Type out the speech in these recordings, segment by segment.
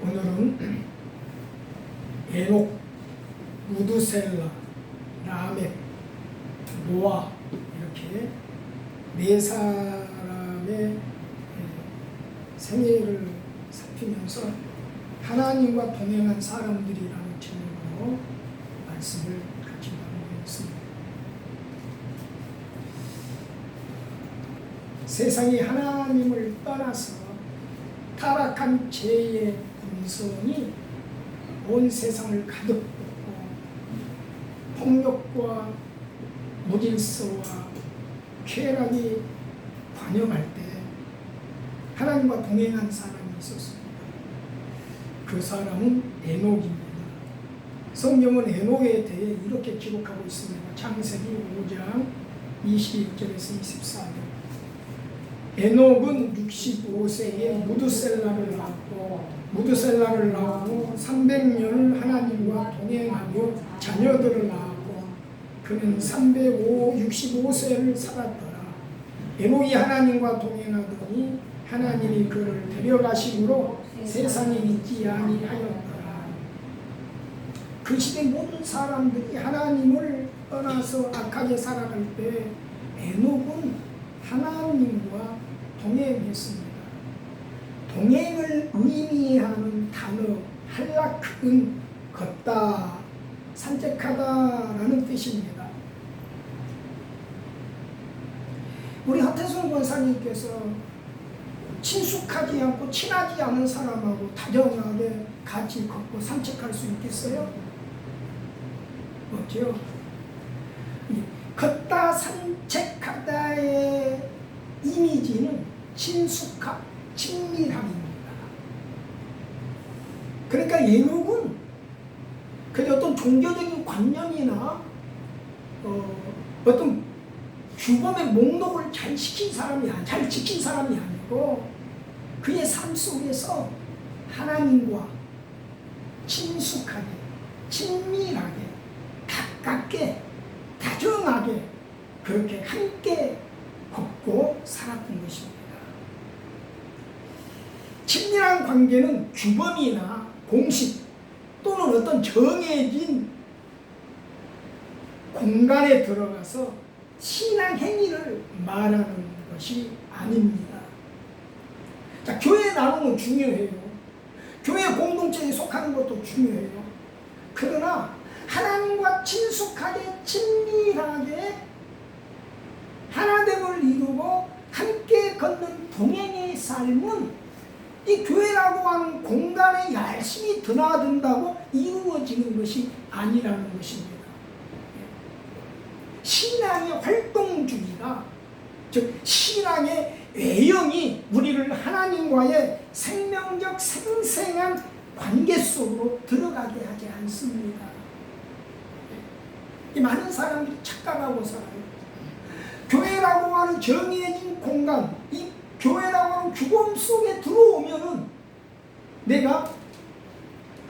오늘은 에녹, 무드셀라, 라멕, 노아 이렇게 네 사람의 생애를 살피면서 하나님과 동행한 사람들이라는 제목으로 말씀을 같이 나누겠습니다. 세상이 하나님을 떠나서 타락한 죄의 음성이 온 세상을 가득 덮고 폭력과 무질서와 쾌락이 관영할 때 하나님과 동행한 사람이 있었습니다. 그 사람은 에녹입니다. 성경은 에녹에 대해 이렇게 기록하고 있습니다. 창세기 5장 21절에서 24절. 에녹은 65세에 무드셀라를 낳았고 무드셀라를 낳고 300년을 하나님과 동행하며 자녀들을 낳았고 그는 365세를 살았더라. 에녹이 하나님과 동행하더니 하나님이 그를 데려가심으로 세상에 있지 아니하였더라. 그 시대 모든 사람들이 하나님을 떠나서 악하게 살아갈 때 에녹은 하나님과 동행했습니다. 동행을 의미하는 단어 할라크는 걷다, 산책하다라는 뜻입니다. 우리 하태순 권사님께서 친숙하지 않고 친하지 않은 사람하고 다정하게 같이 걷고 산책할 수 있겠어요? 없죠. 걷다 산책하다의 이미지는 친숙함, 친밀함입니다. 그러니까 에녹은 어떤 종교적인 관념이나 어떤 규범의 목록을 잘 지킨 사람이 아니고 그의 삶 속에서 하나님과 친숙하게, 친밀하게, 가깝게, 다정하게 그렇게 함께 걷고 살았던 것입니다. 친밀한 관계는 규범이나 공식 또는 어떤 정해진 공간에 들어가서 신앙 행위를 말하는 것이 아닙니다. 자, 교회 나오는 건 중요해요. 교회 공동체에 속하는 것도 중요해요. 그러나 하나님과 친숙하게 친밀하게 하나됨을 이루고 함께 걷는 동행의 삶은 이 교회라고 하는 공간에 열심히 드나든다고 이루어지는 것이 아니라는 것입니다. 신앙의 활동주의가, 즉 신앙의 외형이 우리를 하나님과의 생명적 생생한 관계 속으로 들어가게 하지 않습니다. 이 많은 사람들이 착각하고 살아요. 교회라고 하는 정해진 공간, 이 교회라고 하는 규범 속에 들어오면은 내가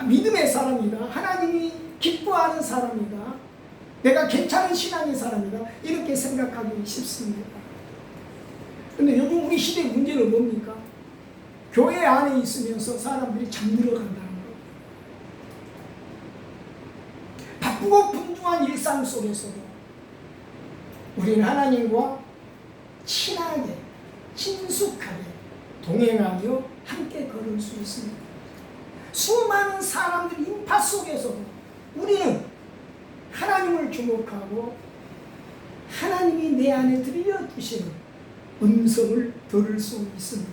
믿음의 사람이다, 하나님이 기뻐하는 사람이다, 내가 괜찮은 신앙의 사람이다 이렇게 생각하기 쉽습니다. 근데 요즘 우리 시대의 문제는 뭡니까? 교회 안에 있으면서 사람들이 잠들어간다는 것. 바쁘고 분주한 일상 속에서도 우리는 하나님과 친하게, 친숙하게 동행하며 함께 걸을 수 있습니다. 수많은 사람들 인파 속에서도 우리는 하나님을 주목하고 하나님이 내 안에 들려주시는 음성을 들을 수 있습니다.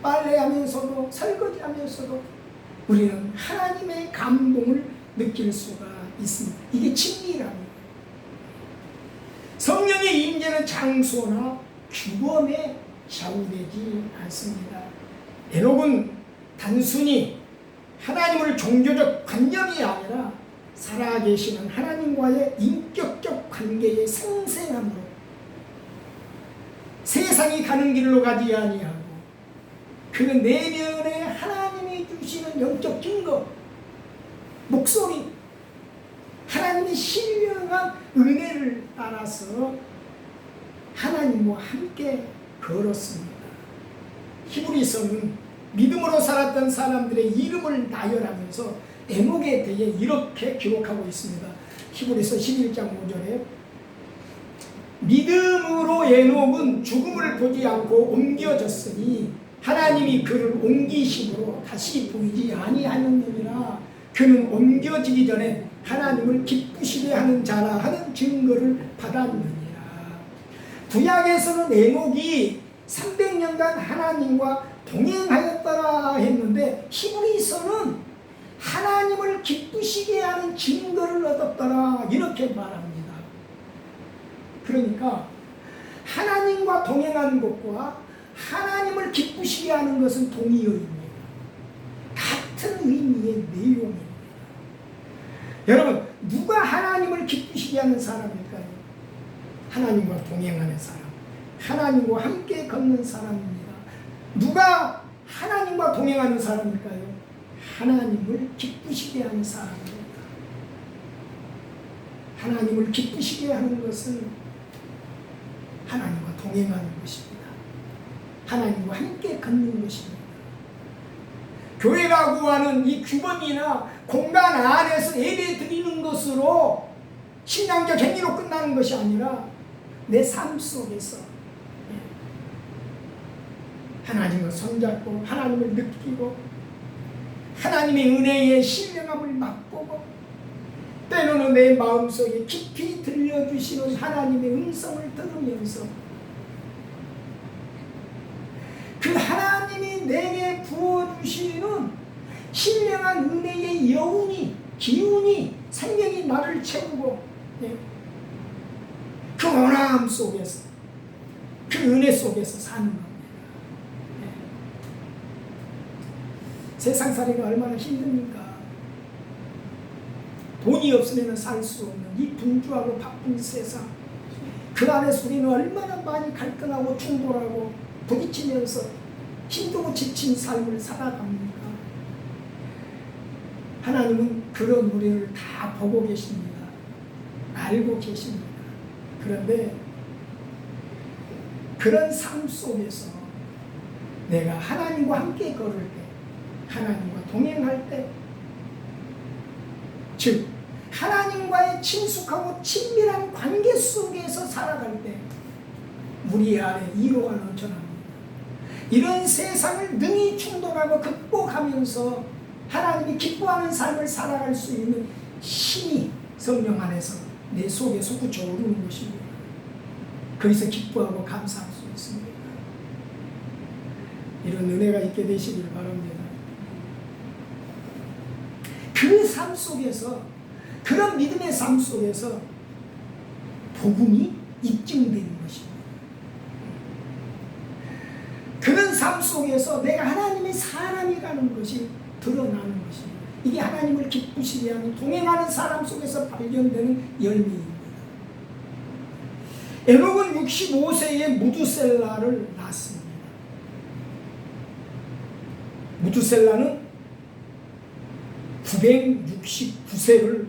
빨래하면서도 설거지하면서도 우리는 하나님의 감동을 느낄 수가 있습니다. 이게 친밀함입니다. 성령의 임재는 장소나 규범에 좌우되지 않습니다. 에녹은 단순히 하나님을 종교적 관념이 아니라 살아계시는 하나님과의 인격적 관계의 생생함으로 세상이 가는 길로 가지 아니하고 그는 내면에 하나님이 주시는 영적 증거, 목소리, 하나님의 신령한 은혜를 따라서 하나님과 함께 걸었습니다. 히브리서는 믿음으로 살았던 사람들의 이름을 나열하면서 에녹에 대해 이렇게 기록하고 있습니다. 히브리서 11장 5절에 믿음으로 에녹은 죽음을 보지 않고 옮겨졌으니 하나님이 그를 옮기심으로 다시 보이지 아니하였느니라. 그는 옮겨지기 전에 하나님을 기쁘시게 하는 자라 하는 증거를 받았느니라. 구약에서는 에녹이 300년간 하나님과 동행하였더라 했는데 히브리서는 하나님을 기쁘시게 하는 증거를 얻었더라 이렇게 말합니다. 그러니까 하나님과 동행하는 것과 하나님을 기쁘시게 하는 것은 동의어입니다. 같은 의미의 내용입니다. 여러분, 누가 하나님을 기쁘시게 하는 사람일까요? 하나님과 동행하는 사람, 하나님과 함께 걷는 사람입니다. 누가 하나님과 동행하는 사람일까요? 하나님을 기쁘시게 하는 사람입니다. 하나님을 기쁘시게 하는 것은 하나님과 동행하는 것입니다. 하나님과 함께 걷는 것입니다. 교회라고 하는 이 규범이나 공간 안에서 예배 드리는 것으로 신앙적 행위로 끝나는 것이 아니라 내 삶 속에서 하나님을 손잡고 하나님을 느끼고 하나님의 은혜의 신령함을 맛보고 때로는 내 마음속에 깊이 들려주시는 하나님의 음성을 들으면서 그 하나님이 내게 부어주시는 신령한 은혜의 여운이, 기운이, 생명이 나를 채우고 그 원함 속에서, 그 은혜 속에서 사는 겁니다. 세상살이가 얼마나 힘듭니까? 돈이 없으면 살 수 없는 이 분주하고 바쁜 세상, 그 안에서 우리는 얼마나 많이 갈등하고 충돌하고 부딪히면서 힘들고 지친 삶을 살아갑니까? 하나님은 그런 우리를 다 보고 계십니다. 알고 계십니다. 그런데 그런 삶 속에서 내가 하나님과 함께 걸을 때, 하나님과 동행할 때, 즉 하나님과의 친숙하고 친밀한 관계 속에서 살아갈 때 우리 안에 이로가 넘쳐납니다. 이런 세상을 능히 충돌하고 극복하면서 하나님이 기뻐하는 삶을 살아갈 수 있는 힘이 성령 안에서 내 속에 솟구쳐 오르는 것입니다. 거기서 기뻐하고 감사할 수 있습니다. 이런 은혜가 있게 되시길 바랍니다. 그 삶 속에서, 그런 믿음의 삶 속에서 복음이 입증되는 것입니다. 그런 삶 속에서 내가 하나님의 사람이라는 것이 드러나는 것입니다. 이게 하나님을 기쁘시게 하는 동행하는 사람 속에서 발견되는 열매입니다. 에녹은 65세에 무두셀라를 낳았습니다. 무두셀라는 969세를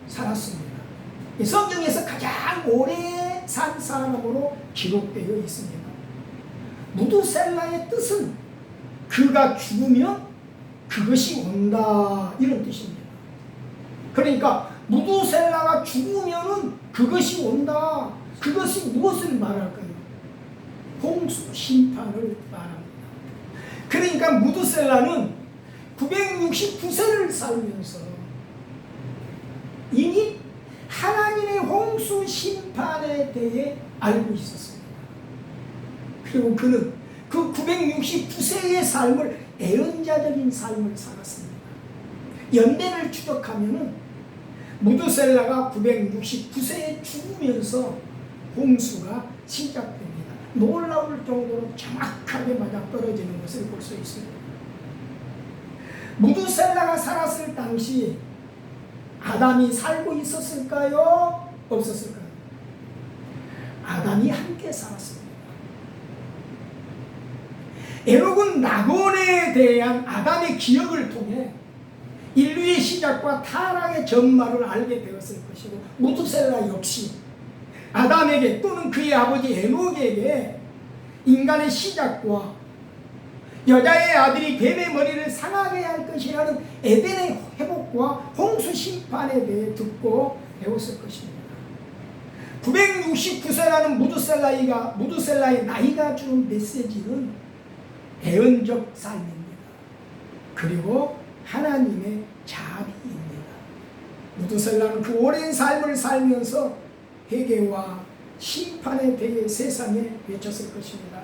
살았습니다. 성경에서 가장 오래 산 사람으로 기록되어 있습니다. 무두셀라의 뜻은 그가 죽으면 그것이 온다, 이런 뜻입니다. 그러니까 무두셀라가 죽으면은 그것이 온다. 그것이 무엇을 말할까요? 홍수 심판을 말합니다. 그러니까 무두셀라는 969세를 살면서 이미 하나님의 홍수 심판에 대해 알고 있었습니다. 그리고 그는 그 969세의 삶을 애언자적인 삶을 살았습니다. 연대를 추적하면은 무두셀라가 969세에 죽으면서 홍수가 시작됩니다. 놀라울 정도로 정확하게 맞아떨어지는 것을 볼 수 있습니다. 무두셀라가 살았을 당시 아담이 살고 있었을까요? 없었을까요? 아담이 함께 살았습니다. 에녹은 낙원에 대한 아담의 기억을 통해 인류의 시작과 타락의 전말을 알게 되었을 것이고, 무두셀라 역시 아담에게 또는 그의 아버지 에녹에게 인간의 시작과 여자의 아들이 뱀의 머리를 상하게 할 것이라는 에덴의 회복과 홍수 심판에 대해 듣고 배웠을 것입니다. 969세라는 무두셀라의 나이가 주는 메시지는 대언적 삶입니다. 그리고 하나님의 자비입니다. 무두셀라는 그 오랜 삶을 살면서 회개와 심판에 대해 세상에 외쳤을 것입니다.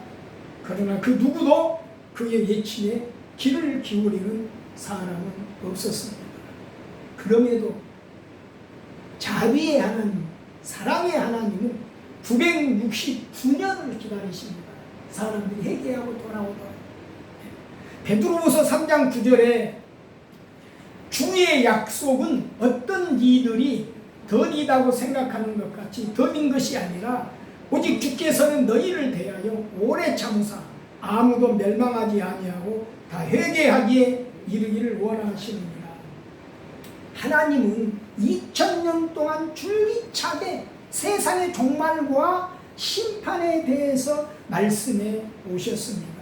그러나 그 누구도 그의 외침에 귀를 기울이는 사람은 없었습니다. 그럼에도 자비의 하나님, 사랑의 하나님은 969년을 기다리십니다. 사람들이 회개하고 돌아오도록. 베드로후서 3장 9절에 주의 약속은 어떤 이들이 덧이다고 생각하는 것 같이 덧인 것이 아니라 오직 주께서는 너희를 대하여 오래 참으사 아무도 멸망하지 아니하고 다 회개하기에 이르기를 원하시느니라. 하나님은 2000년 동안 줄기차게 세상의 종말과 심판에 대해서 말씀해 오셨습니다.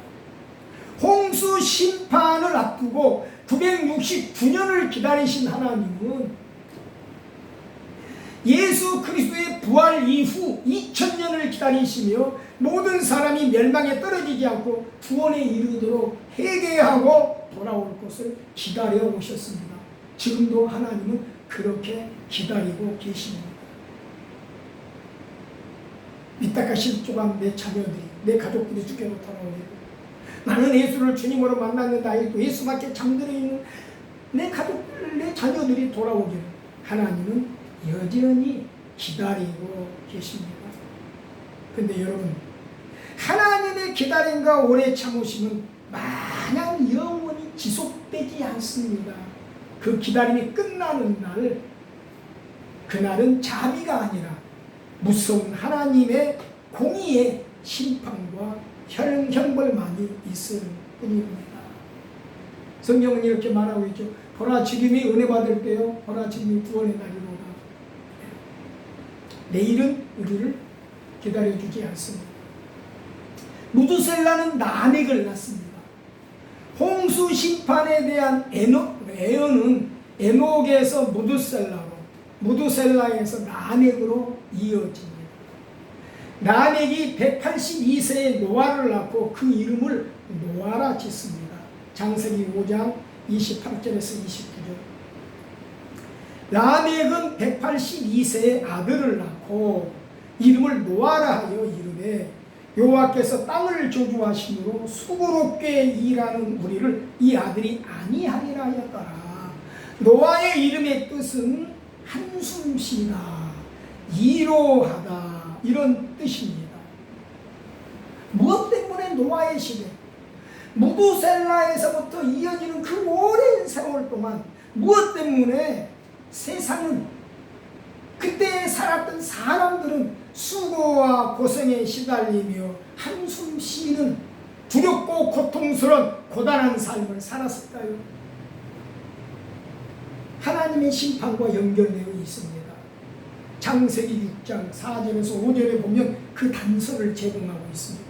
홍수 심판을 앞두고 969년을 기다리신 하나님은 예수 그리스도의 부활 이후 2000년을 기다리시며 모든 사람이 멸망에 떨어지지 않고 구원에 이르도록 회개하고 돌아올 것을 기다려 오셨습니다. 지금도 하나님은 그렇게 기다리고 계십니다. 이따가 실족한 내 자녀들이, 내 가족들이 주께로 돌아오기를, 나는 예수를 주님으로 만났는데 아직도 예수밖에 잠들어 있는 내 가족들, 내 자녀들이 돌아오기를 하나님은 여전히 기다리고 계십니다. 근데 여러분, 하나님의 기다림과 오래 참으심은 마냥 영원히 지속되지 않습니다. 그 기다림이 끝나는 날, 그날은 자비가 아니라 무서운 하나님의 공의의 심판과 형벌만이 있을 뿐입니다. 성경은 이렇게 말하고 있죠. 보라, 지금이 은혜 받을 때요, 보라, 지금이 구원의 날이로다. 내일은 우리를 기다려주지 않습니다. 무두셀라는 라멕을 낳습니다. 홍수 심판에 대한 애언은 에녹에서 무두셀라로, 무두셀라에서 라멕으로 이어집니다. 라멕이 182세에 노아를 낳고 그 이름을 노아라 짓습니다. 창세기 5장 28절에서 29절. 라멕은 182세에 아들을 낳고 이름을 노아라 하여 이르되 여호와께서 땅을 저주하심으로 수고롭게 일하는 우리를 이 아들이 아니하리라 하였더라. 노아의 이름의 뜻은 한숨 쉬다, 이로하다, 이런 뜻입니다. 무엇 때문에 노아의 시대, 무두셀라에서부터 이어지는 그 오랜 세월 동안 무엇 때문에 세상은, 그때 살았던 사람들은 수고와 고생에 시달리며 한숨 쉬는 두렵고 고통스러운 고단한 삶을 살았을까요? 하나님의 심판과 연결되어 있습니다. 창세기 6장 4절에서 5절에 보면 그 단서를 제공하고 있습니다.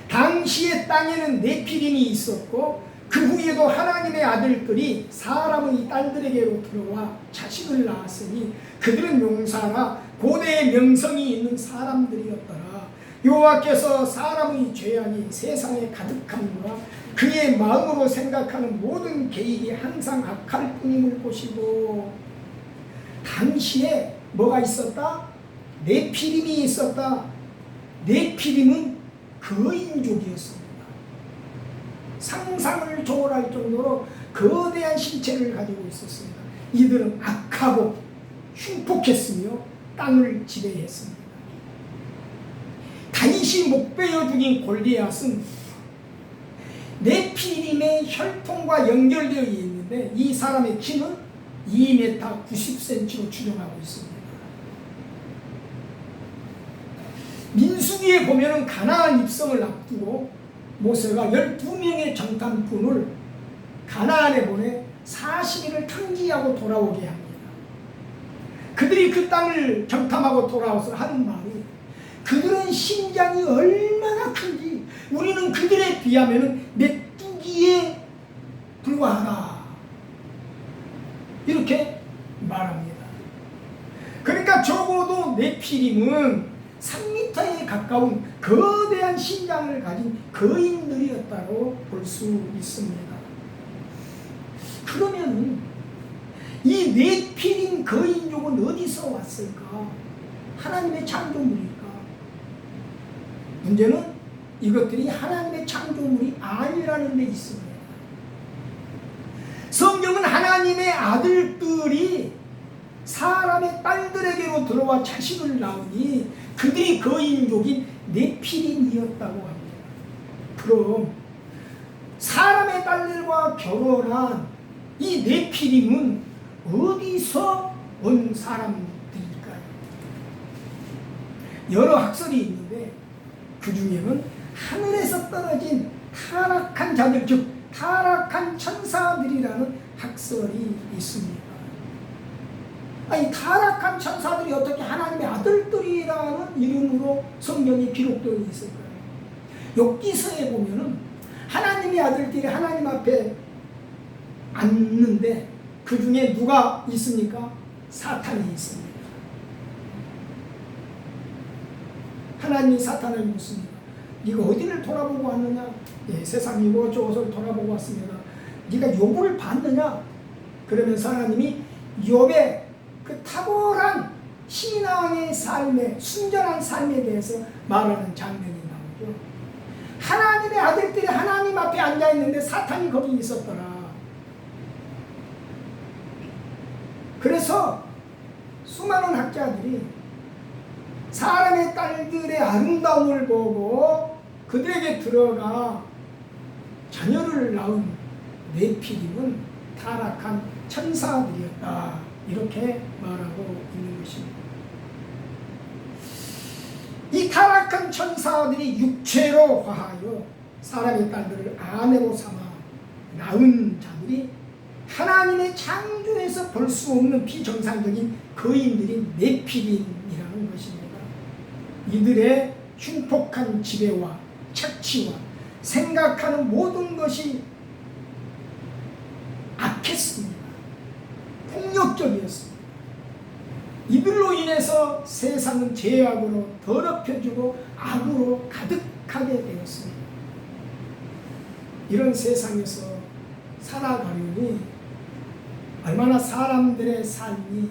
당시의 땅에는 네피림이 있었고 그 후에도 하나님의 아들들이 사람의 딸들에게로 들어와 자식을 낳았으니 그들은 용사라 고대의 명성이 있는 사람들이었더라. 여호와께서 사람의 죄악이 세상에 가득함과 그의 마음으로 생각하는 모든 계획이 항상 악할 뿐임을 보시고, 당시에 뭐가 있었다? 네피림이 있었다. 네피림은 거인족이었습니다. 상상을 초월할 정도로 거대한 신체를 가지고 있었습니다. 이들은 악하고 흉폭했으며 땅을 지배했습니다. 다윗이 목베어 죽인 골리앗은 네피림의 혈통과 연결되어 있는데 이 사람의 키는 2m 90cm로 추정하고 있습니다. 민수기에 보면은 가나안 입성을 앞두고 모세가 12명의 정탐꾼을 가나안에 보내 40일을 탕지하고 돌아오게 합니다. 그들이 그 땅을 정탐하고 돌아와서 하는 말이, 그들은 심장이 얼마나 큰지 우리는 그들에 비하면 메뚜기에 불과하다. 이렇게 말합니다. 그러니까 적어도 네피림은 3m에 가까운 거대한 신장을 가진 거인들이었다고 볼 수 있습니다. 그러면 이 네피림 거인족은 어디서 왔을까? 하나님의 창조물일까? 문제는 이것들이 하나님의 창조물이 아니라는 데 있습니다. 성경은 하나님의 아들들이 사람의 딸들에게로 들어와 자식을 낳으니 그들이 거인족인 네피림이었다고 합니다. 그럼 사람의 딸들과 결혼한 이 네피림은 어디서 온 사람들일까요? 여러 학설이 있는데 그 중에는 하늘에서 떨어진 타락한 자들, 즉 타락한 천사들이라는 학설이 있습니다. 아니, 타락한 천사들이 어떻게 하나님의 아들들이라는 이름으로 성경이 기록되어 있을까요? 욥기서에 보면은 하나님의 아들들이 하나님 앞에 앉는데 그 중에 누가 있습니까? 사탄이 있습니다. 하나님이 사탄을 묻습니다. 네가 어디를 돌아보고 왔느냐? 예, 세상 이곳저곳을 돌아보고 왔습니다. 네가 욥을 봤느냐? 그러면서 하나님이 욥의 그 탁월한 신앙의 삶에, 순전한 삶에 대해서 말하는 장면이 나오죠. 하나님의 아들들이 하나님 앞에 앉아있는데 사탄이 거기 있었더라. 그래서 수많은 학자들이 사람의 딸들의 아름다움을 보고 그들에게 들어가 자녀를 낳은 네피림은 타락한 천사들이었다. 이렇게 말하고 있는 것입니다. 이 타락한 천사들이 육체로 화하여 사람의 딸들을 아내로 삼아 낳은 자들이 하나님의 창조에서 볼 수 없는 비정상적인 거인들인 네피림이라는 것입니다. 이들의 흉폭한 지배와 착취와 생각하는 모든 것이 악했습니다. 폭력적이었습니다. 이들로 인해서 세상은 죄악으로 더럽혀지고 악으로 가득하게 되었습니다. 이런 세상에서 살아가려니 얼마나 사람들의 삶이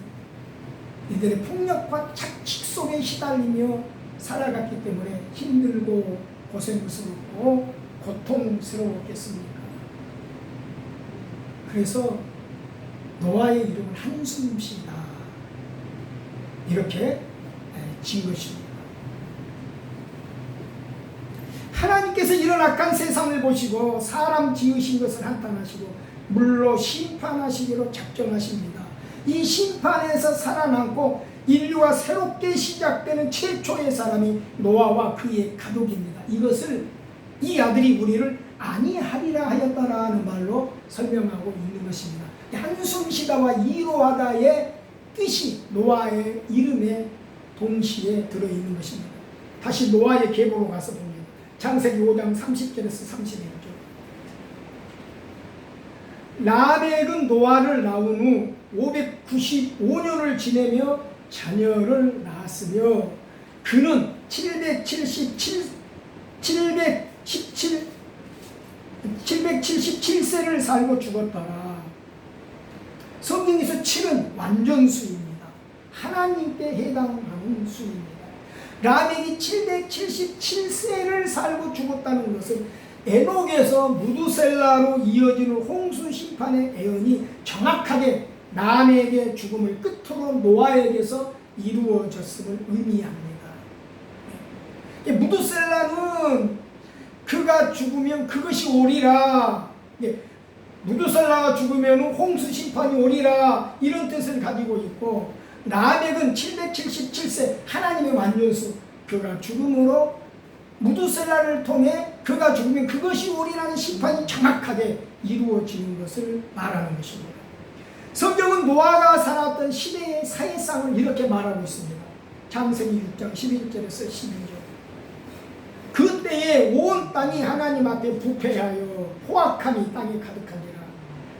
이들의 폭력과 착취 속에 시달리며 살아갔기 때문에 힘들고 고생스럽고 고통스러웠겠습니까? 그래서 노아의 이름은 한숨시다. 이렇게 지은 것입니다. 하나님께서 이런 악한 세상을 보시고 사람 지으신 것을 한탄하시고 물로 심판하시기로 작정하십니다. 이 심판에서 살아남고 인류가 새롭게 시작되는 최초의 사람이 노아와 그의 가족입니다. 이것을 이 아들이 우리를 아니하리라 하였다라는 말로 설명하고 있는 것입니다. 한숨쉬다와 이로하다의 뜻이 노아의 이름에 동시에 들어있는 것입니다. 다시 노아의 계보로 가서 봅니다. 창세기 5장 30절에서 31절. 라멕은 노아를 낳은 후 595년을 지내며 자녀를 낳았으며 그는 777세를 살고 죽었더라. 성경에서 7은 완전수입니다. 하나님께 해당하는 수입니다. 라멕이 777세를 살고 죽었다는 것은 에녹에서 무두셀라로 이어지는 홍수 심판의 예언이 정확하게 라멕의 죽음을 끝으로 노아에게서 이루어졌음을 의미합니다. 무두셀라는 그가 죽으면 그것이 오리라, 무두셀라가 죽으면 홍수 심판이 오리라, 이런 뜻을 가지고 있고, 라멕은 777세 하나님의 완전수, 그가 죽음으로 무두셀라를 통해 그가 죽으면 그것이 오리라는 심판이 정확하게 이루어지는 것을 말하는 것입니다. 성경은 노아가 살았던 시대의 사회상을 이렇게 말하고 있습니다. 창세기 6장 11절에서 12절. 그때 그때에 온 땅이 하나님 앞에 부패하여 포악함이 땅에 가득하니라.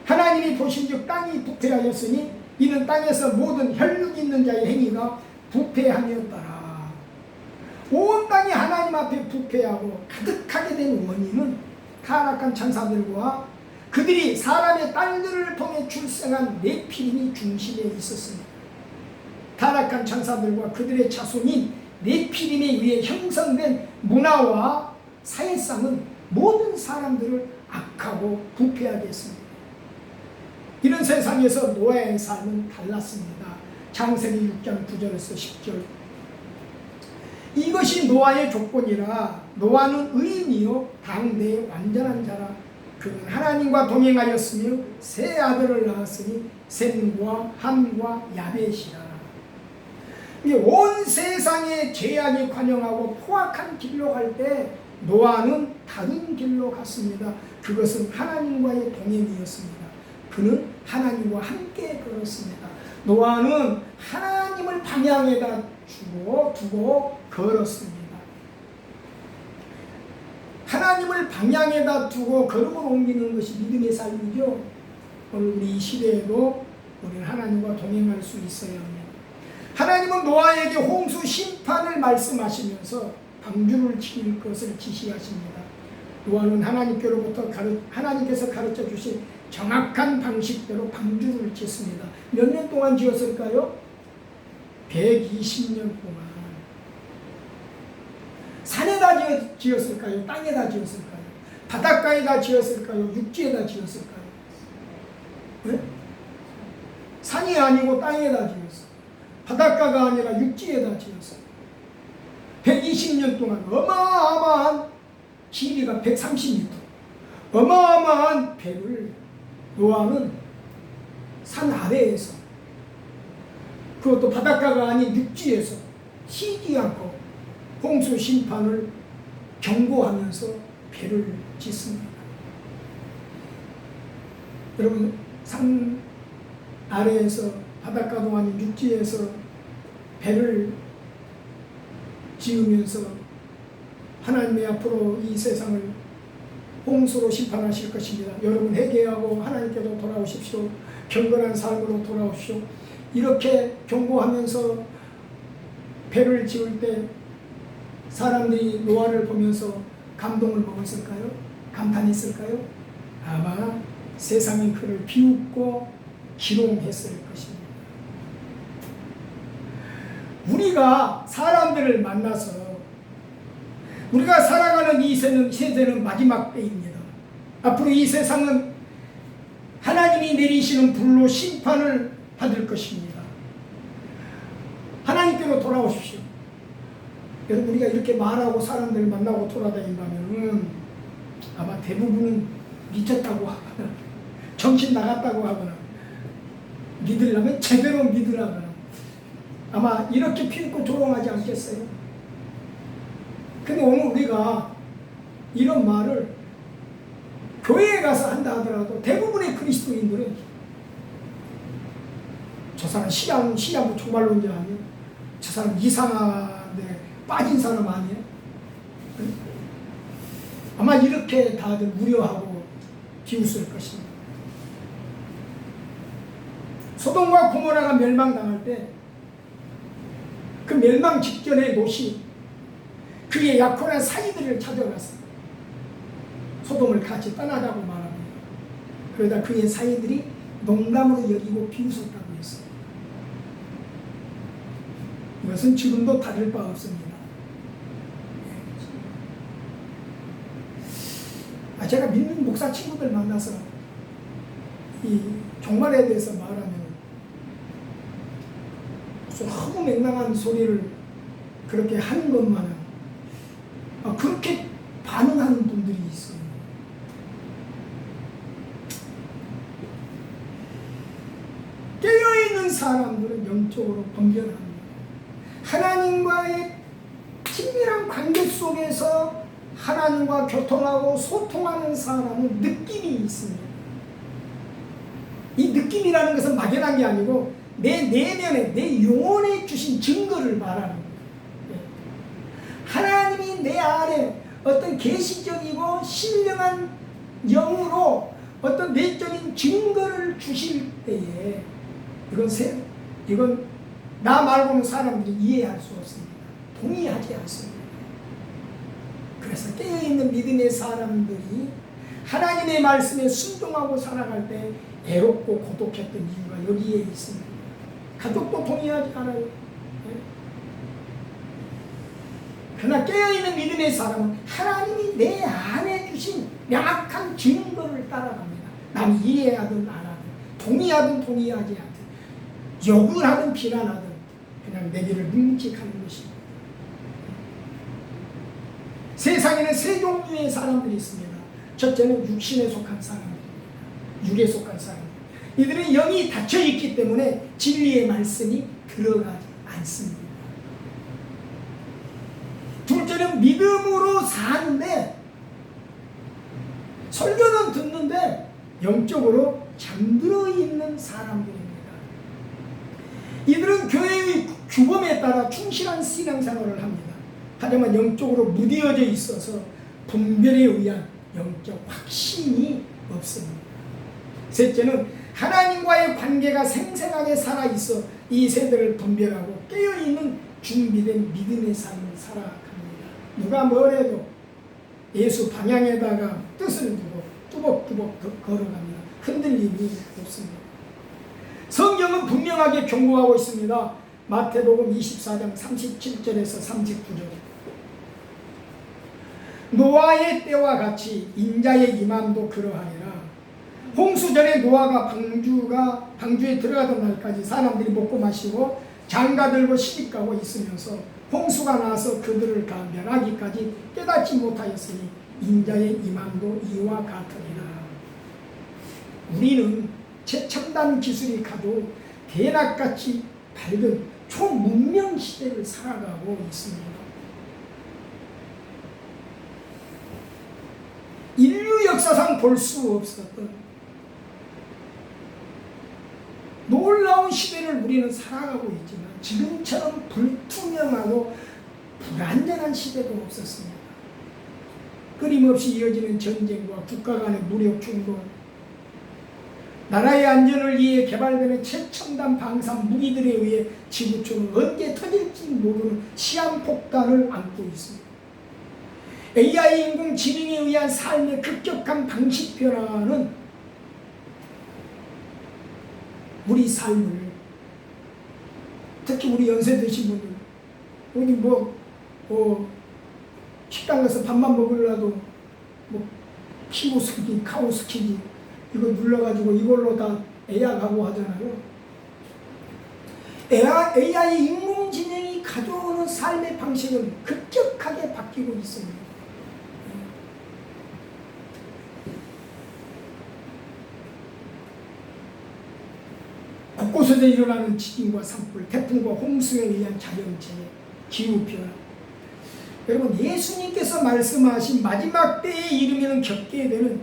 하나님이 보신즉 땅이 부패하였으니 이는 땅에서 모든 혈육 있는 자의 행위가 부패함이었더라. 온 땅이 하나님 앞에 부패하고 가득하게 된 원인은 타락한 천사들과 그들이 사람의 딸들을 통해 출생한 네피림이 중심에 있었습니다. 타락한 천사들과 그들의 자손인 네피림에 의해 형성된 문화와 사회상은 모든 사람들을 악하고 부패하게 했습니다. 이런 세상에서 노아의 삶은 달랐습니다. 창세기 6장 9절에서 10절. 이것이 노아의 조건이라 노아는 의인이요 당대의 완전한 자라. 그는 하나님과 동행하였으며 세 아들을 낳았으니 셈과 함과 야벳이라. 온 세상의 죄악이 관영하고 포악한 길로 갈 때 노아는 다른 길로 갔습니다. 그것은 하나님과의 동행이었습니다. 그는 하나님과 함께 걸었습니다. 노아는 하나님을 방향에다 두고 걸었습니다. 하나님을 방향에다 두고 걸음을 옮기는 것이 믿음의 삶이죠. 오늘 우리 이 시대에도 우리는 하나님과 동행할 수 있어야 합니다. 하나님은 노아에게 홍수 심판을 말씀하시면서 방주를 지을 것을 지시하십니다. 노아는 하나님께서 가르쳐 주신 정확한 방식대로 방주를 짓습니다. 몇 년 동안 지었을까요? 120년 동안. 산에다 지었을까요? 땅에다 지었을까요? 바닷가에다 지었을까요? 육지에다 지었을까요? 네? 산이 아니고 땅에다 지었어요. 바닷가가 아니라 육지에다 지었어요. 120년 동안 어마어마한 길이가 130m, 어마어마한 배를 노아는 산 아래에서, 그것도 바닷가가 아닌 육지에서 쉬지 않고 홍수 심판을 경고하면서 배를 짓습니다. 여러분, 산 아래에서 바닷가도 아닌 육지에서 배를 지으면서 하나님의 앞으로 이 세상을 홍수로 심판하실 것입니다. 여러분 회개하고 하나님께로 돌아오십시오. 경건한 삶으로 돌아오십시오. 이렇게 경고하면서 배를 지을 때 사람들이 노아를 보면서 감동을 먹었을까요? 감탄했을까요? 아마 세상이 그를 비웃고 기롱했을 것입니다. 우리가 사람들을 만나서 우리가 살아가는 이 세대는 마지막 때입니다. 앞으로 이 세상은 하나님이 내리시는 불로 심판을 받을 것입니다. 하나님께로 돌아오십시오. 여러분, 우리가 이렇게 말하고 사람들을 만나고 돌아다닌다면 아마 대부분은 미쳤다고 하거나 정신 나갔다고 하거나 믿으려면 제대로 믿으라거나 아마 이렇게 피웃고 조롱하지 않겠어요? 근데 오늘 우리가 이런 말을 교회에 가서 한다 하더라도 대부분의 그리스도인들은 저 사람 시야부 조발론자 아니에요? 저 사람 이상한데 빠진 사람 아니에요? 아마 이렇게 다들 우려하고 비웃을 것입니다. 소돔과 고모라가 멸망당할 때 그 멸망 직전에 롯이 그의 약혼한 사이들을 찾아갔어요. 소돔을 같이 떠나자고 말합니다. 그러다 그의 사이들이 농담으로 여기고 비웃었다고 했어요. 이것은 지금도 다를 바 없습니다. 제가 믿는 목사 친구들 만나서 이 종말에 대해서 말하면 무슨 허무맹랑한 소리를 그렇게 하는 것만은 그렇게 반응하는 분들이 있어요. 깨어있는 사람들은 영적으로 건전합니다. 하나님과의 친밀한 관계 속에서 하나님과 교통하고 소통하는 사람은 느낌이 있습니다. 이 느낌이라는 것은 막연한 게 아니고 내 내면에, 내 영혼에 주신 증거를 말하는 거예요. 하나님이 내 안에 어떤 계시적이고 신령한 영으로 어떤 내적인 증거를 주실 때에 이건 나 말고는 사람들이 이해할 수 없습니다. 동의하지 않습니다. 그래서 깨어있는 믿음의 사람들이 하나님의 말씀에 순종하고 살아갈 때 애롭고 고독했던 이유가 여기에 있습니다. 가족도 동의하지 않아요. 그러나 깨어있는 믿음의 사람은 하나님이 내 안에 주신 명확한 증거를 따라갑니다. 남이 이해하든 안 하든, 동의하든 동의하지 않든, 욕을 하든 비난하든 그냥 내 길을 묵묵히가는 것입니다. 세상에는 세 종류의 사람들이 있습니다. 첫째는 육신에 속한 사람들입니다. 육에 속한 사람들. 이들은 영이 닫혀 있기 때문에 진리의 말씀이 들어가지 않습니다. 둘째는 믿음으로 사는데 설교는 듣는데 영적으로 잠들어 있는 사람들입니다. 이들은 교회의 규범에 따라 충실한 신앙생활을 합니다. 하지만 영적으로 무뎌져 있어서 분별에 의한 영적 확신이 없습니다. 셋째는 하나님과의 관계가 생생하게 살아있어 이 세대를 분별하고 깨어있는 준비된 믿음의 삶을 살아갑니다. 누가 뭐래도 예수 방향에다가 뜻을 두고 뚜벅뚜벅 걸어갑니다. 흔들림이 없습니다. 성경은 분명하게 경고하고 있습니다. 마태복음 24장 37절에서 39절. 노아의 때와 같이 인자의 임함도 그러하니라. 홍수 전에 노아가 방주에 들어가던 날까지 사람들이 먹고 마시고 장가 들고 시집가고 있으면서 홍수가 나서 그들을 다 멸하기까지 깨닫지 못하였으니 인자의 임함도 이와 같으리라. 우리는 최첨단 기술이 가도 대낮같이 밝은 초문명 시대를 살아가고 있습니다. 인류 역사상 볼 수 없었던 놀라운 시대를 우리는 살아가고 있지만 지금처럼 불투명하고 불안전한 시대도 없었습니다. 끊임없이 이어지는 전쟁과 국가 간의 무력 충돌, 나라의 안전을 위해 개발되는 최첨단 방산 무기들에 의해 지구촌은 언제 터질지 모르는 시한폭탄을 안고 있습니다. AI 인공지능에 의한 삶의 급격한 방식 변화는 우리 삶을, 특히 우리 연세 드신 분들, 우리 식당 가서 밥만 먹으려도 키오스키, 카오스키지 이거 눌러가지고 이걸로 다 예약하고 하잖아요. AI 인공지능이 가져오는 삶의 방식은 급격하게 바뀌고 있습니다. 곳곳에서 일어나는 지진과 산불, 태풍과 홍수에 의한 자연재해, 기후변화. 여러분, 예수님께서 말씀하신 마지막 때에 이르면 겪게 되는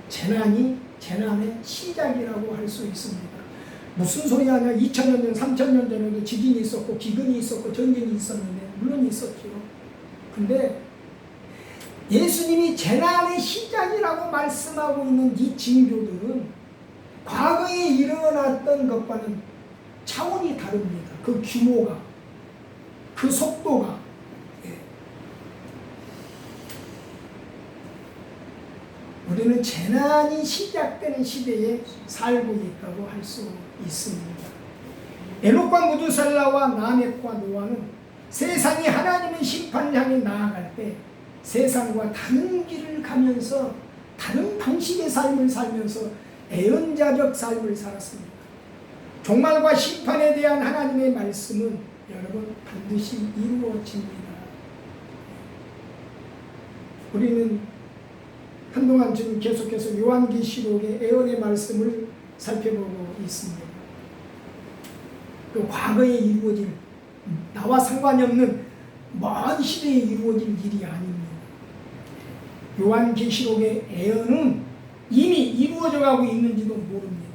재난의 시작이라고 할 수 있습니다. 무슨 소리 하냐? 2000년 전, 3000년 전에도 지진이 있었고 기근이 있었고 전쟁이 있었는데 물론 있었죠. 근데 예수님이 재난의 시작이라고 말씀하고 있는 이 징조들은 과거에 일어났던 것과는 차원이 다릅니다. 그 규모가, 그 속도가. 우리는 재난이 시작되는 시대에 살고 있다고 할 수 있습니다. 에녹과 무두살라와 라멕과 노아는 세상이 하나님의 심판을 향해 나아갈 때 세상과 다른 길을 가면서 다른 방식의 삶을 살면서 애언자적 삶을 살았습니다. 종말과 심판에 대한 하나님의 말씀은 여러분 반드시 이루어집니다. 우리는 한동안 지금 계속해서 요한계시록의 애언의 말씀을 살펴보고 있습니다. 그 과거에 이루어질, 나와 상관이 없는 먼 시대에 이루어질 일이 아닙니다. 요한계시록의 애언은 이미 이루어져 가고 있는지도 모릅니다.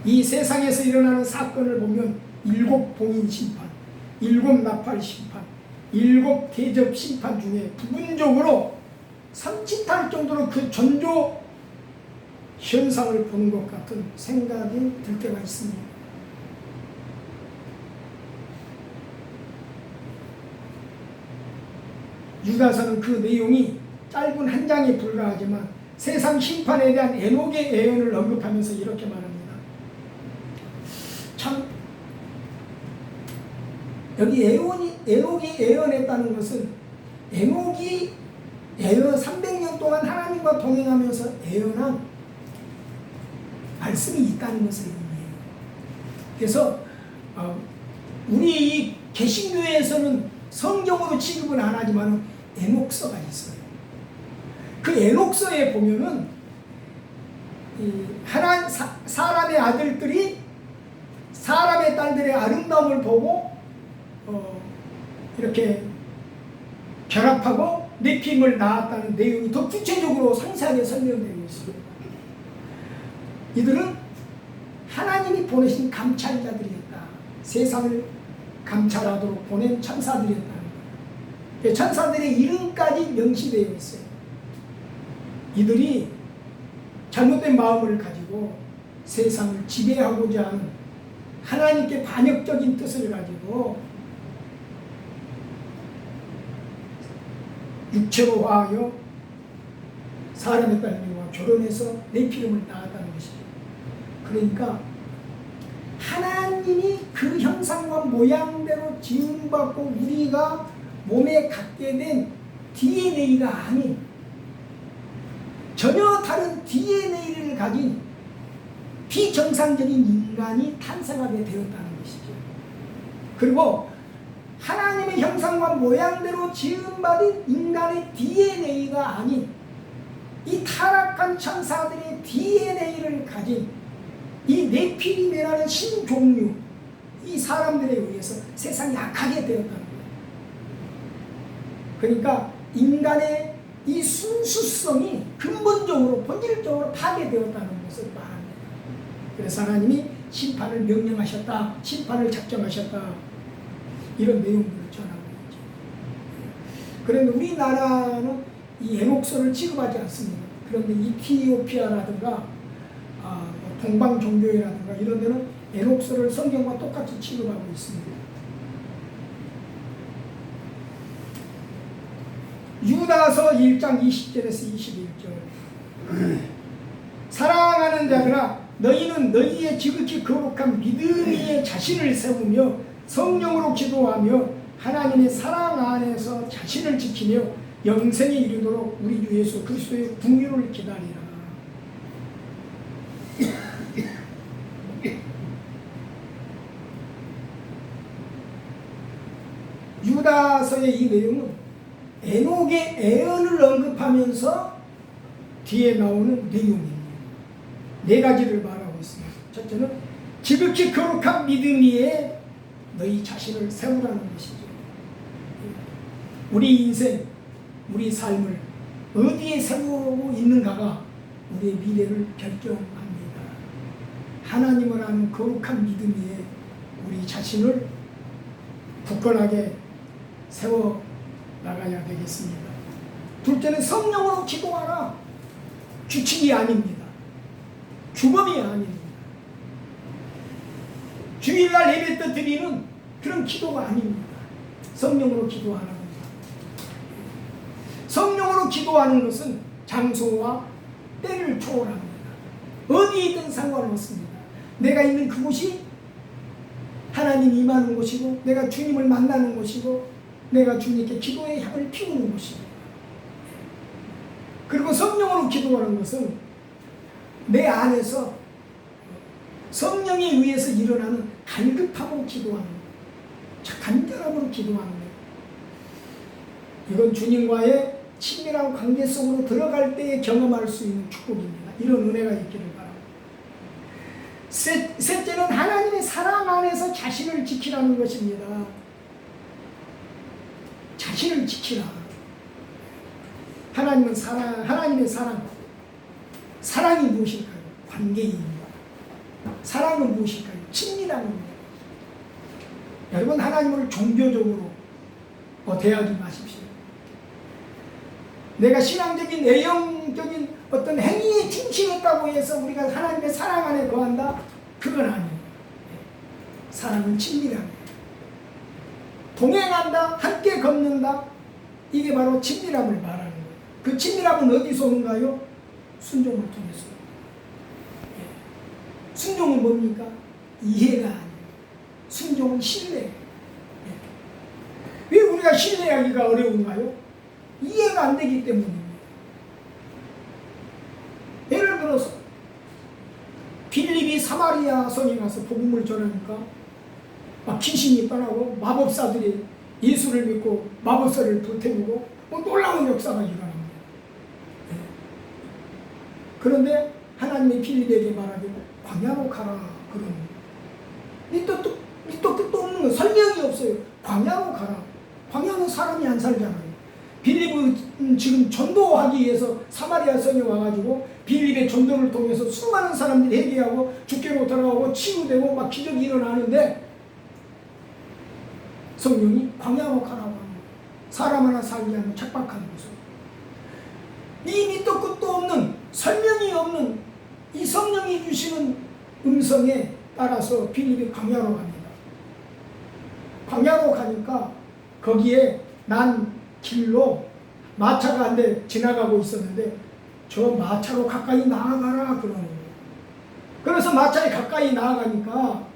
이 세상에서 일어나는 사건을 보면 7 봉인 심판, 7 나팔 심판, 7 대접 심판 중에 부분적으로 삼치탈 정도로 그 전조 현상을 보는 것 같은 생각이 들 때가 있습니다. 유다서는 그 내용이 짧은 한 장에 불과하지만 세상 심판에 대한 에녹의 예언을 언급하면서 이렇게 말합니다. 참 여기 에녹이 예언했다는 것은 에녹이 예언 300년 동안 하나님과 동행하면서 예언한 말씀이 있다는 것을 의미해요. 그래서 우리 이 개신교에서는 성경으로 취급은 안 하지만 에녹서가 있어요. 그 에녹서에 보면은 사람의 아들들이 사람의 딸들의 아름다움을 보고 이렇게 결합하고 네피림을 낳았다는 내용이 더 구체적으로 상세하게 설명되고 있습니다. 이들은 하나님이 보내신 감찰자들이었다. 세상을 감찰하도록 보낸 천사들이었다는 거예요. 천사들의 이름까지 명시되어 있어요. 이들이 잘못된 마음을 가지고 세상을 지배하고자 하는 하나님께 반역적인 뜻을 가지고 육체로 화하여 사람의 딸들과 결혼해서 네피림을 낳았다는 것이죠. 그러니까 하나님이 그 형상과 모양대로 지음받고 우리가 몸에 갖게 된 DNA가 아닌 전혀 다른 DNA를 가진 비정상적인 인간이 탄생하게 되었다는 것이죠. 그리고 하나님의 형상과 모양대로 지음받은 인간의 DNA가 아닌 이 타락한 천사들의 DNA를 가진 이 네피림이라는 신종류, 이 사람들에 의해서 세상이 악하게 되었다는 거예요. 그러니까 인간의 이 순수성이 근본적으로 본질적으로 파괴되었다는 것을 말합니다. 그래서 하나님이 심판을 명령하셨다, 심판을 작정하셨다, 이런 내용들을 전하고 있죠. 그런데 우리나라는 이 에녹서를 취급하지 않습니다. 그런데 이티오피아라든가 동방 종교회라든가 이런 데는 에녹서를 성경과 똑같이 취급하고 있습니다. 유다서 1장 20절에서 21절 사랑하는 자들아 너희는 너희의 지극히 거룩한 믿음 위에 자신을 세우며 성령으로 기도하며 하나님의 사랑 안에서 자신을 지키며 영생에 이르도록 우리 주 예수 그리스도의 긍휼을 기다리라. 유다서의 이 내용은 에녹의 예언을 언급하면서 뒤에 나오는 내용입니다. 4가지를 말하고 있습니다. 첫째는 지극히 거룩한 믿음 위에 너희 자신을 세우라는 것이죠. 우리 인생, 우리 삶을 어디에 세우고 있는가가 우리의 미래를 결정합니다. 하나님을 아는 거룩한 믿음 위에 우리 자신을 굳건하게 세워 나가야 되겠습니다. 둘째는 성령으로 기도하라. 규칙이 아닙니다. 규범이 아닙니다. 주일날 예배 때 드리는 그런 기도가 아닙니다. 성령으로 기도하는 겁니다. 성령으로 기도하는 것은 장소와 때를 초월합니다. 어디이든 상관없습니다. 내가 있는 그곳이 하나님이 임하는 곳이고 내가 주님을 만나는 곳이고 내가 주님께 기도의 향을 피우는 곳이고 그리고 성령으로 기도하는 것은 내 안에서 성령에 의해서 일어나는 갈급함으로 기도하는 거예요. 간절함으로 기도하는 거예요. 이건 주님과의 친밀한 관계 속으로 들어갈 때에 경험할 수 있는 축복입니다. 이런 은혜가 있기를 바랍니다. 셋째는 하나님의 사랑 안에서 자신을 지키라는 것입니다. 자신을 지키라. 하나님은 사랑, 하나님의 사랑. 사랑이 무엇일까요? 관계입니다. 사랑은 무엇일까요? 친밀함입니다. 여러분 하나님을 종교적으로 대하지 마십시오. 내가 신앙적인 내용적인 어떤 행위에 충실했다고 해서 우리가 하나님의 사랑 안에 거한다? 그건 아니에요. 사랑은 친밀함이에요. 동행한다, 함께 걷는다, 이게 바로 친밀함을 말하는 거예요. 그 친밀함은 어디서 오는가요? 순종을 통해서. 순종은 뭡니까? 이해가 아니에요. 순종은 신뢰예요. 왜 우리가 신뢰하기가 어려운가요? 이해가 안 되기 때문입니다. 예를 들어서 빌립이 사마리아 성에 가서 복음을 전하니까 막 귀신이 떠나고 마법사들이 예수를 믿고 마법사를 불태우고 놀라운 역사가 일어납니다. 그런데 하나님이 빌립에게 말하기를 광야로 가라 그러는 거예요. 밑도 끝도 없는 거, 설명이 없어요. 광야로 가라. 광야는 사람이 안 살잖아요. 빌립은 지금 전도하기 위해서 사마리아 성에 와가지고 빌립의 전도를 통해서 수많은 사람들이 회개하고 주께로 돌아오고 치유되고 막 기적이 일어나는데 성령이 광야로 가라고 하는 거예요. 사람 하나 살지 않는 척박한 곳으로. 이 밑도 끝도 없는, 설명이 없는 이 성령이 주시는 음성에 따라서 빌립이 광야로 갑니다. 광야로 가니까 거기에 난 길로 마차가 한 대 지나가고 있었는데 저 마차로 가까이 나아가라 그러는 거예요. 그래서 마차에 가까이 나아가니까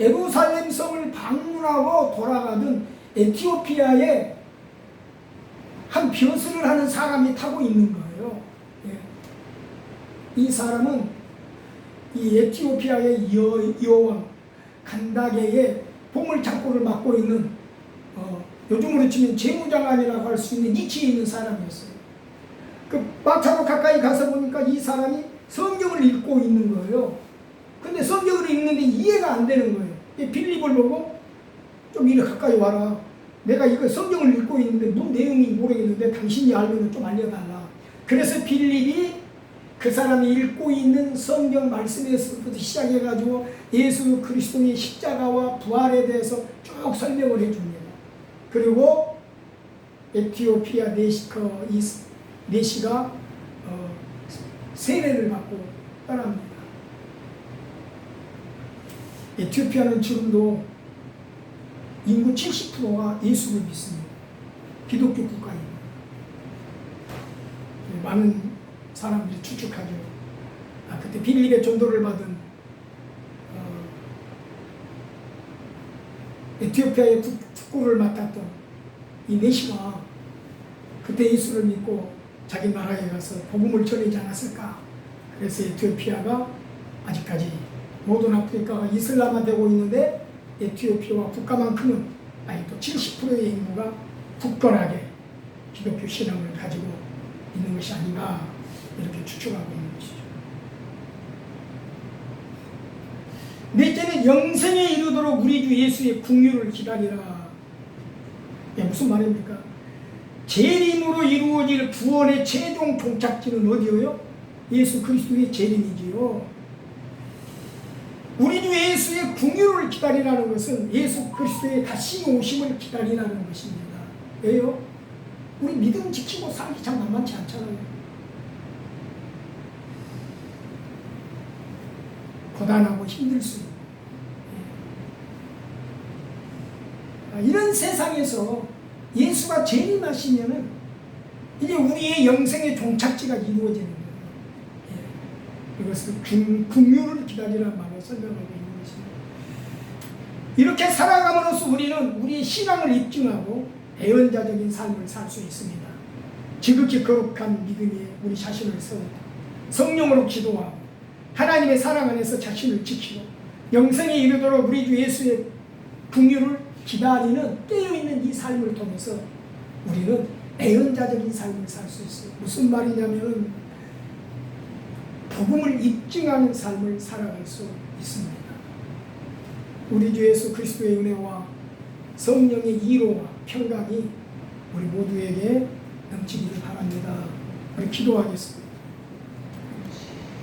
예루살렘 성을 방문하고 돌아가던 에티오피아의 한 벼슬을 하는 사람이 타고 있는 거예요. 이 사람은 이 에티오피아의 여왕 간다게의 보물창고를 맡고 있는 요즘으로 치면 재무장관이라고 할 수 있는 위치에 있는 사람이었어요. 그 마차로 가까이 가서 보니까 이 사람이 성경을 읽고 있는 거예요. 근데 성경을 읽는데 이해가 안 되는 거예요. 빌립을 보고 좀 이리 가까이 와라. 내가 이거 성경을 읽고 있는데 뭔 내용인지 모르겠는데 당신이 알면 좀 알려달라. 그래서 빌립이 그 사람이 읽고 있는 성경 말씀에서부터 시작해가지고 예수 그리스도의 십자가와 부활에 대해서 쭉 설명을 해줍니다. 그리고 에티오피아 내시가 세례를 받고 떠납니다. 에티오피아는 지금도 인구 70%가 예수를 믿습니다. 기독교 국가입니다. 많은 사람들이 추측하죠. 그때 빌립의 전도를 받은 에티오피아의 국구를 맡았던 이 내시가 그때 예수를 믿고 자기 나라에 가서 복음을 전하지 않았을까. 그래서 에티오피아가 아직까지 모든 아프리카가 이슬람화 되고 있는데 에티오피아와 국가만큼은 아직도 70%의 인구가 굳건하게 기독교 신앙을 가지고 있는 것이 아닌가 이렇게 추측하고 있는 것이죠. 넷째는 영생에 이르도록 우리 주 예수의 긍휼을 기다리라. 무슨 말입니까? 재림으로 이루어질 구원의 최종 종착지는 어디요? 예수 그리스도의 재림이지요. 우리 주 예수의 긍휼을 기다리라는 것은 예수 그리스도의 다시 오심을 기다리라는 것입니다. 왜요? 우리 믿음 지키고 살기 참 만만치 않잖아요. 고단하고 힘들 수 있고. 이런 세상에서 예수가 재림하시면은 이제 우리의 영생의 종착지가 이루어지는 거예요. 이것을 긍휼을 기다리라는 말로 설명하고 있는 것입니다. 이렇게 살아감으로써 우리는 우리의 신앙을 입증하고 애언자적인 삶을 살 수 있습니다. 지극히 거룩한 믿음에 우리 자신을 세우고 성령으로 기도하고 하나님의 사랑 안에서 자신을 지키고 영생에 이르도록 우리 주 예수의 긍휼을 기다리는 깨어있는 이 삶을 통해서 우리는 애언자적인 삶을 살 수 있어요. 무슨 말이냐면 복음을 입증하는 삶을 살아갈 수 있습니다. 우리 주 예수 그리스도의 은혜와 성령의 이로와 평강이 우리 모두에게 넘치기를 바랍니다. 우리 기도하겠습니다.